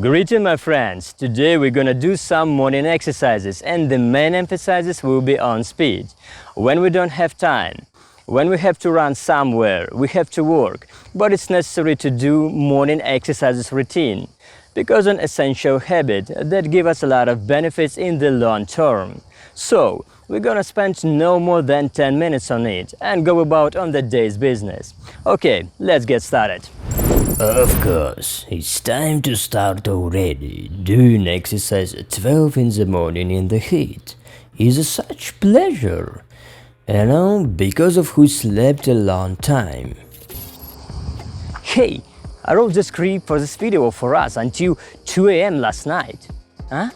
Greeting my friends, today we're gonna do some morning exercises and the main emphasis will be on speed. When we don't have time, when we have to run somewhere, we have to work, but it's necessary to do morning exercises routine because an essential habit that give us a lot of benefits in the long term. So, we're gonna spend no more than 10 minutes on it and go about on the day's business. Okay, let's get started. Of course, it's time to start already. Doing exercise at 12 in the morning in the heat is such pleasure. Because of who slept a long time. Hey, I wrote the script for this video for us until 2 a.m. last night. Huh?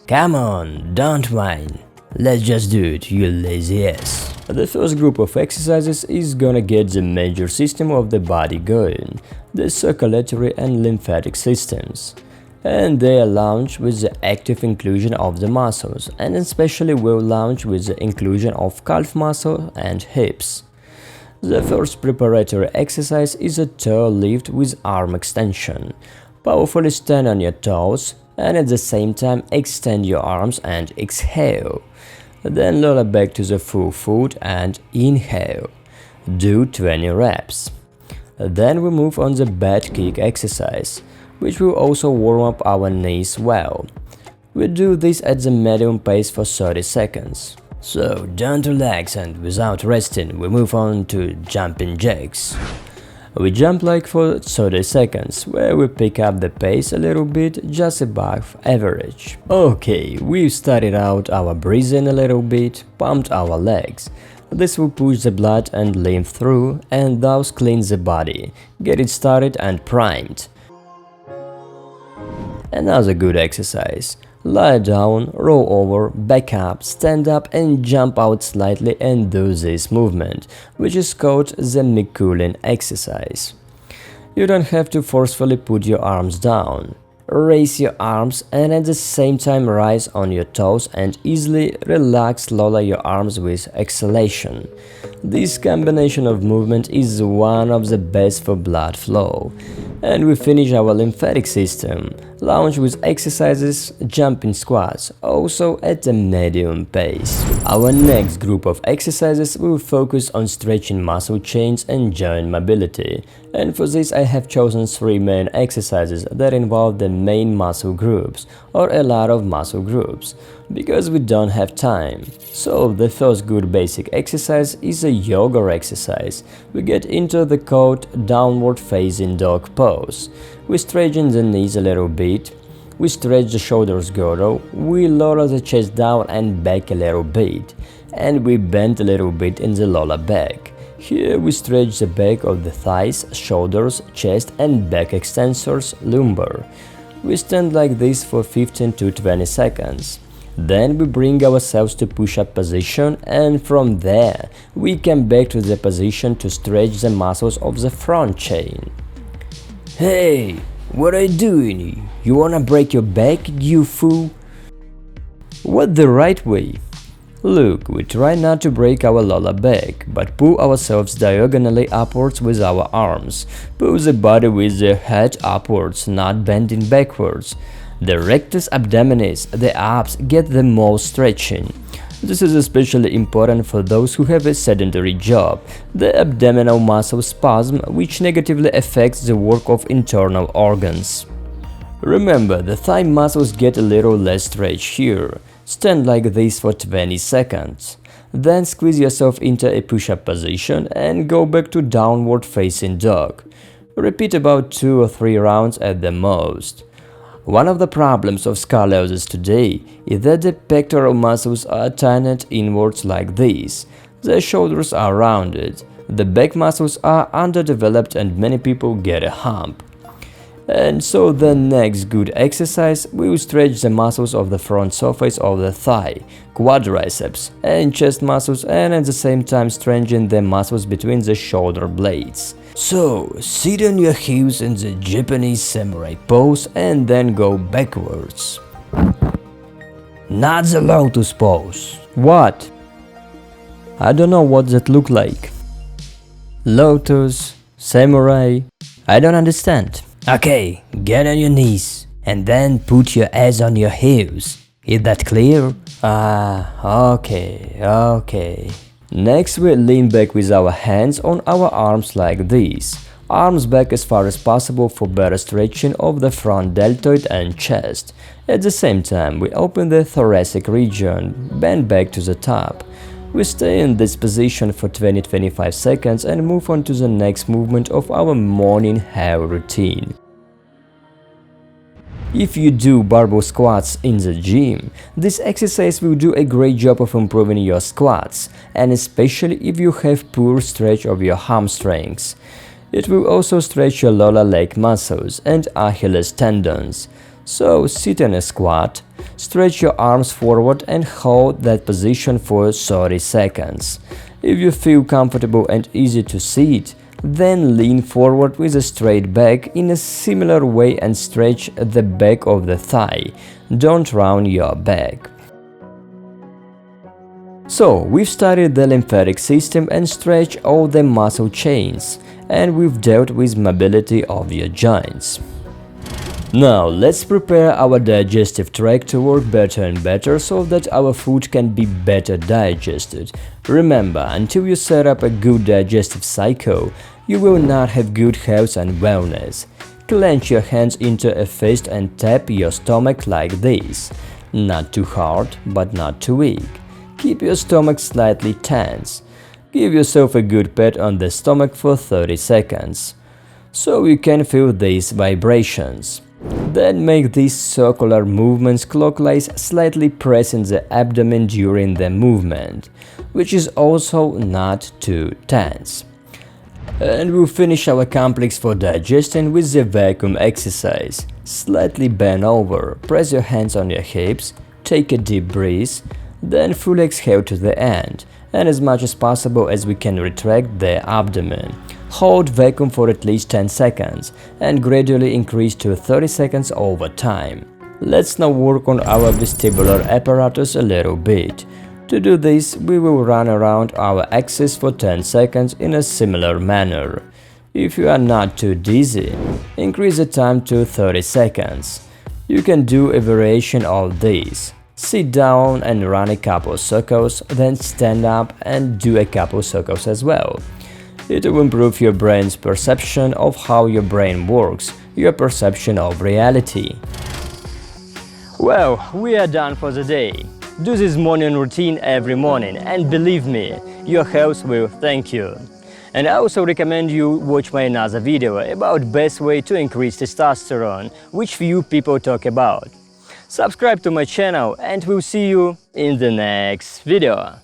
Come on, don't mind. Let's just do it, you lazy ass. The first group of exercises is gonna get the major system of the body going, the circulatory and lymphatic systems. And they are launched with the active inclusion of the muscles, and especially will launch with the inclusion of calf muscle and hips. The first preparatory exercise is a toe lift with arm extension. Powerfully stand on your toes and at the same time extend your arms and exhale. Then lower back to the full foot and inhale. Do 20 reps. Then we move on the bed kick exercise, which will also warm up our knees well. We do this at the medium pace for 30 seconds. So don't relax, and without resting we move on to jumping jacks. We jump like for 30 seconds, where we pick up the pace a little bit, just above average. Okay, we've started out our breathing a little bit, pumped our legs. This will push the blood and lymph through and thus cleanse the body, get it started and primed. Another good exercise. Lie down, roll over, back up, stand up and jump out slightly and do this movement, which is called the Mikulin exercise. You don't have to forcefully put your arms down. Raise your arms and at the same time rise on your toes and easily relax, lower your arms with exhalation. This combination of movement is one of the best for blood flow. And we finish our lymphatic system, launch with exercises, jumping squats, also at a medium pace. Our next group of exercises will focus on stretching muscle chains and joint mobility. And for this I have chosen 3 main exercises that involve the main muscle groups, or a lot of muscle groups, because we don't have time. So the first good basic exercise is a yoga exercise. We get into the called downward facing dog pose. We straighten the knees a little bit, we stretch the shoulders girdle, we lower the chest down and back a little bit, and we bend a little bit in the lower back. Here we stretch the back of the thighs, shoulders, chest and back extensors, lumbar. We stand like this for 15 to 20 seconds. Then we bring ourselves to push-up position, and from there we come back to the position to stretch the muscles of the front chain. Hey, what are you doing? You wanna break your back, you fool? What the right way? Look, we try not to break our lower back, but pull ourselves diagonally upwards with our arms. Pull the body with the head upwards, not bending backwards. The rectus abdominis, the abs, get the most stretching. This is especially important for those who have a sedentary job. The abdominal muscle spasm, which negatively affects the work of internal organs. Remember, the thigh muscles get a little less stretch here. Stand like this for 20 seconds. Then squeeze yourself into a push-up position and go back to downward facing dog. Repeat about 2 or 3 rounds at the most. One of the problems of scoliosis today is that the pectoral muscles are turned inwards like this. The shoulders are rounded. The back muscles are underdeveloped and many people get a hump. And so the next good exercise will stretch the muscles of the front surface of the thigh, quadriceps and chest muscles, and at the same time strengthen the muscles between the shoulder blades. So, sit on your heels in the Japanese samurai pose and then go backwards. Not the lotus pose. What? I don't know what that look like. Lotus, samurai, I don't understand. Okay, get on your knees. and then put your hands on your hips. Is that clear? Okay. Next we lean back with our hands on our arms like this. Arms back as far as possible for better stretching of the front deltoid and chest. At the same time we open the thoracic region, bend back to the top. We stay in this position for 20-25 seconds and move on to the next movement of our morning hair routine. If you do barbell squats in the gym, this exercise will do a great job of improving your squats, and especially if you have poor stretch of your hamstrings. It will also stretch your lower leg muscles and Achilles tendons. So sit in a squat, stretch your arms forward and hold that position for 30 seconds. If you feel comfortable and easy to sit, then lean forward with a straight back in a similar way and stretch the back of the thigh. Don't round your back. So, we've studied the lymphatic system and stretched all the muscle chains, and we've dealt with mobility of your joints. Now, let's prepare our digestive tract to work better and better so that our food can be better digested. Remember, until you set up a good digestive cycle, you will not have good health and wellness. Clench your hands into a fist and tap your stomach like this. Not too hard, but not too weak. Keep your stomach slightly tense. Give yourself a good pat on the stomach for 30 seconds, so you can feel these vibrations. Then make these circular movements clockwise, slightly pressing the abdomen during the movement, which is also not too tense. And we'll finish our complex for digestion with the vacuum exercise. Slightly bend over, press your hands on your hips, take a deep breath, then fully exhale to the end, and as much as possible as we can retract the abdomen. Hold vacuum for at least 10 seconds and gradually increase to 30 seconds over time. Let's now work on our vestibular apparatus a little bit. To do this, we will run around our axis for 10 seconds in a similar manner. If you are not too dizzy, increase the time to 30 seconds. You can do a variation of this. Sit down and run a couple circles, then stand up and do a couple circles as well. It will improve your brain's perception of how your brain works, your perception of reality. Well, we are done for the day. Do this morning routine every morning and believe me, your health will thank you. And I also recommend you watch my another video about best way to increase testosterone, which few people talk about. Subscribe to my channel and we'll see you in the next video.